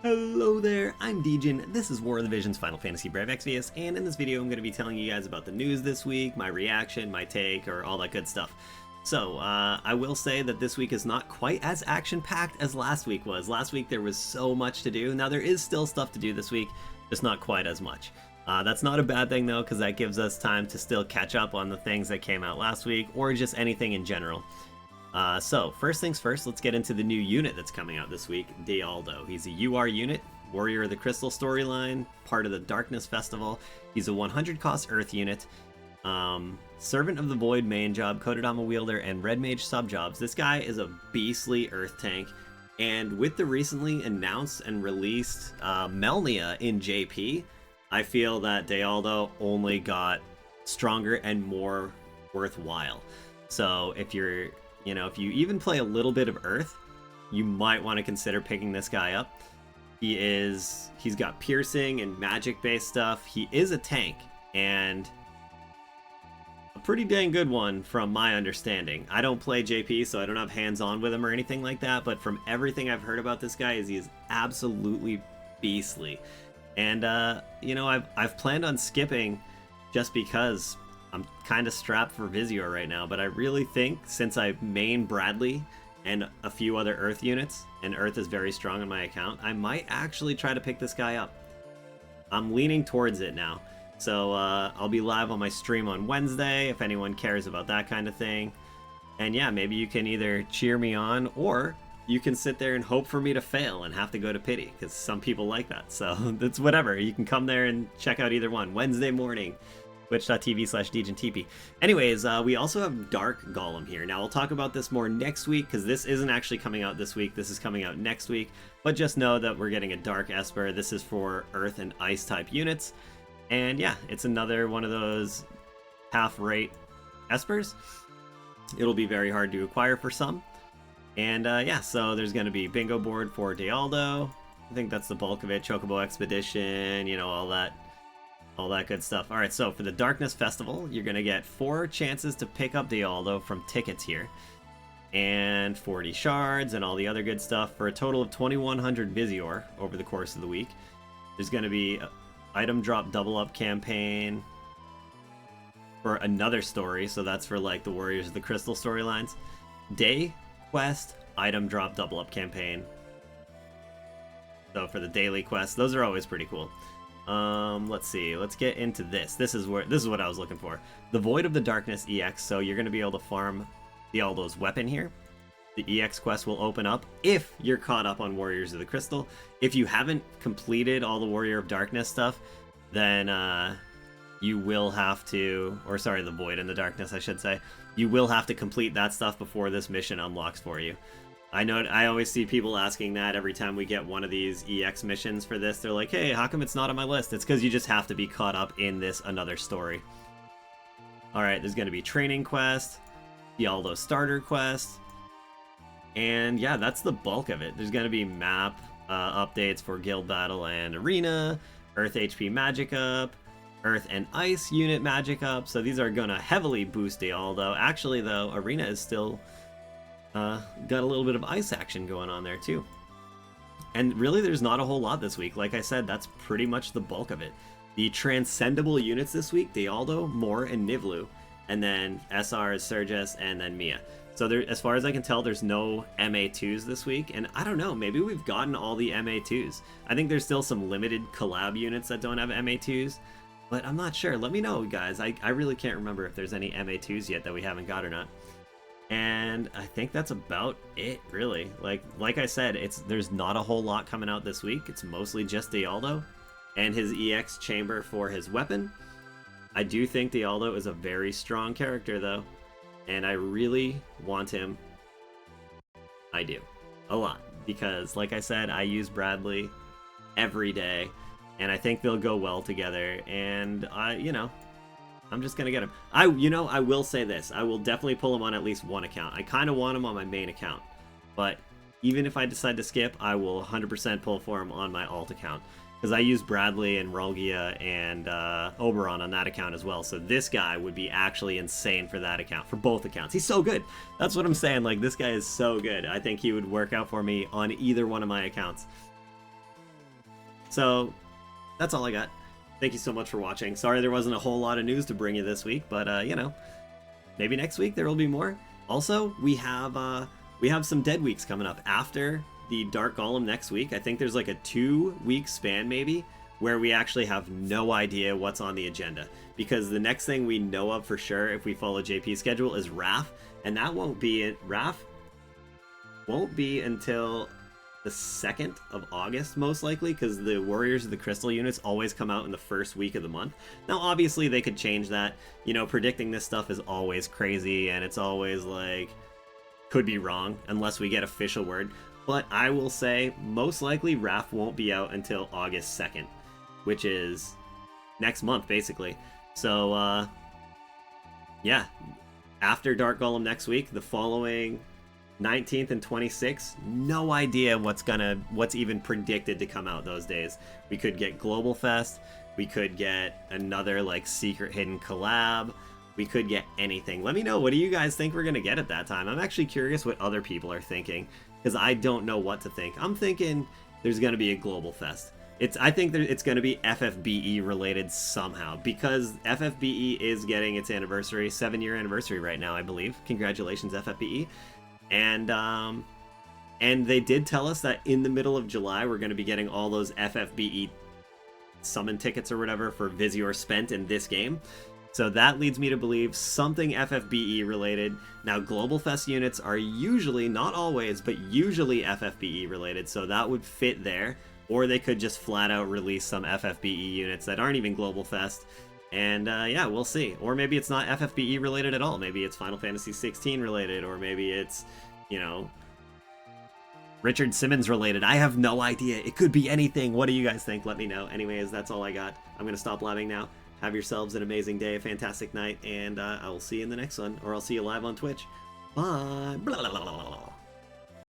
Hello there, I'm Dejin, this is War of the Visions Final Fantasy Brave Exvius, and in this video I'm going to be telling you guys about the news this week, my reaction, my take, or all that good stuff. So, I will say that this week is not quite as action-packed as last week was. Last week there was so much to do. Now there is still stuff to do this week, just not quite as much. That's not a bad thing though, because that gives us time to still catch up on the things that came out last week, or just anything in general. So, first things first, let's get into the new unit that's coming out this week, Dialdo. He's a UR unit, Warrior of the Crystal storyline, part of the Darkness Festival. He's a 100 cost Earth unit, Servant of the Void main job, Kodadama wielder, and Red Mage sub jobs. This guy is a beastly Earth tank, and with the recently announced and released Melnia in JP, I feel that Dialdo only got stronger and more worthwhile. So if you're if you even play a little bit of Earth, you might want to consider picking this guy up. He's got piercing and magic based stuff. He is a tank, and a pretty dang good one from my understanding. I don't play JP, so I don't have hands-on with him or anything like that, but from everything I've heard about this guy, he is absolutely beastly. And I've planned on skipping just because I'm kind of strapped for Visior right now, but I really think since I main Bradley and a few other Earth units, and Earth is very strong on my account, I might actually try to pick this guy up. I'm leaning towards it now. So I'll be live on my stream on Wednesday if anyone cares about that kind of thing. And yeah, maybe you can either cheer me on, or you can sit there and hope for me to fail and have to go to pity, because some people like that. So it's whatever. You can come there and check out either one. Wednesday morning. Twitch.tv/DejanTP. Anyways, we also have Dark Golem here. Now, I'll talk about this more next week, because this isn't actually coming out this week. This is coming out next week. But just know that we're getting a Dark Esper. This is for Earth and Ice type units. And yeah, it's another one of those half-rate Espers. It'll be very hard to acquire for some. And yeah, so there's going to be bingo board for Dialdo. I think that's the bulk of it. Chocobo Expedition, all that good stuff. Alright, so for the Darkness Festival, you're going to get 4 chances to pick up Dialdo from tickets here. And 40 shards and all the other good stuff for a total of 2,100 Visior over the course of the week. There's going to be an item drop double up campaign for another story, so that's for like the Warriors of the Crystal storylines. Day, quest, item drop double up campaign. So for the daily quests, those are always pretty cool. Let's see. Let's get into this. This is what I was looking for. The Void of the Darkness EX. So you're going to be able to farm Dialdo's weapon here. The EX quest will open up if you're caught up on Warriors of the Crystal. If you haven't completed all the Warrior of Darkness stuff, then you will have to, or sorry, the Void in the Darkness, I should say. You will have to complete that stuff before this mission unlocks for you. I know I always see people asking that every time we get one of these EX missions for this. They're like, hey, how come it's not on my list? It's because you just have to be caught up in this another story. Alright, there's going to be training quest, Dialdo starter quest, and yeah, that's the bulk of it. There's going to be map updates for Guild Battle and Arena, Earth HP magic up, Earth and Ice unit magic up, so these are going to heavily boost Dialdo. Actually though, Arena is still got a little bit of ice action going on there too. And really there's not a whole lot this week. Like I said, that's pretty much the bulk of it. The transcendable units this week, Dialdo, Moore, and Nivlu. And then SR, Surges, and then Mia. So there, as far as I can tell, there's no MA2s this week. And I don't know, maybe we've gotten all the MA2s. I think there's still some limited collab units that don't have MA2s. But I'm not sure. Let me know, guys. I really can't remember if there's any MA2s yet that we haven't got or not. And I think that's about it, really. Like I said, there's not a whole lot coming out this week. It's mostly just Dialdo and his EX chamber for his weapon. I do think Dialdo is a very strong character, though, and I really want him. I do. A lot. Because, like I said, I use Bradley every day, and I think they'll go well together, and I'm just gonna get him. I will say this. I will definitely pull him on at least one account. I kind of want him on my main account. But even if I decide to skip, I will 100% pull for him on my alt account. Because I use Bradley and Rolgia and Oberon on that account as well. So this guy would be actually insane for that account, for both accounts. He's so good. That's what I'm saying. Like, this guy is so good. I think he would work out for me on either one of my accounts. So that's all I got. Thank you so much for watching. Sorry there wasn't a whole lot of news to bring you this week, but you know, maybe next week there will be more. Also, we have some dead weeks coming up after the Dark Golem next week. I think there's like a 2-week span maybe where we actually have no idea what's on the agenda, because the next thing we know of for sure if we follow JP's schedule is RAF, and that won't be RAF won't be until the 2nd of August most likely, because the Warriors of the Crystal units always come out in the first week of the month. Now obviously they could change that, you know, predicting this stuff is always crazy and it's always like could be wrong unless we get official word, but I will say most likely RAF won't be out until August 2nd, which is next month basically. So yeah, after Dark Golem next week, the following 19th and 26th, no idea what's even predicted to come out those days. We could get Global Fest, we could get another like secret hidden collab, we could get anything. Let me know, what do you guys think we're gonna get at that time? I'm actually curious what other people are thinking, because I don't know what to think. I'm thinking there's gonna be a Global Fest. I think it's going to be FFBE related somehow, because FFBE is getting its anniversary, 7-year anniversary right now, I believe. Congratulations, FFBE. And they did tell us that in the middle of July we're going to be getting all those FFBE summon tickets or whatever for Vizier spent in this game. So that leads me to believe something FFBE related. Now Global Fest units are usually, not always, but usually FFBE related, so that would fit there. Or they could just flat out release some FFBE units that aren't even Global Fest. And yeah, we'll see. Or maybe it's not FFBE related at all. Maybe it's Final Fantasy 16 related, or maybe it's, you know, Richard Simmons related. I have no idea. It could be anything. What do you guys think? Let me know. Anyways, that's all I got. I'm going to stop blabbing now. Have yourselves an amazing day, a fantastic night, and I will see you in the next one, or I'll see you live on Twitch. Bye. Blah, blah, blah, blah, blah.